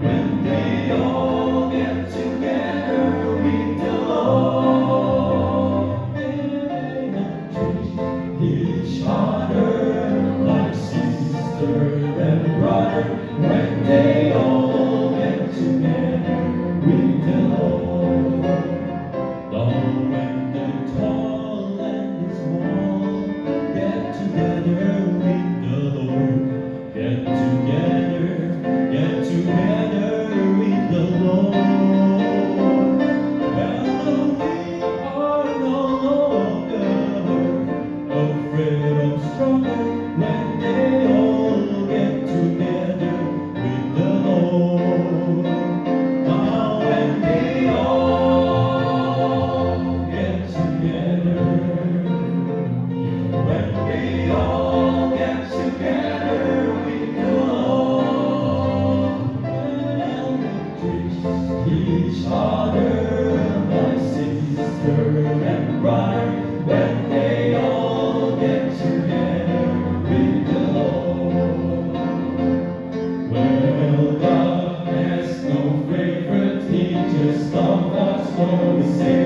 When they all get together with the Lord, they treat each other like sister and brother. When they all get together with the Lord, though when the tall and the small get together with the Lord, get together with the Lord. Well, we are no longer afraid of struggle when they all get together with the Lord. Now when they all get together, when they all get together with the Lord, well, treat each other like sister and brother. When they all get together with the Lord, well, God has no favorite, He just loves us for the sake.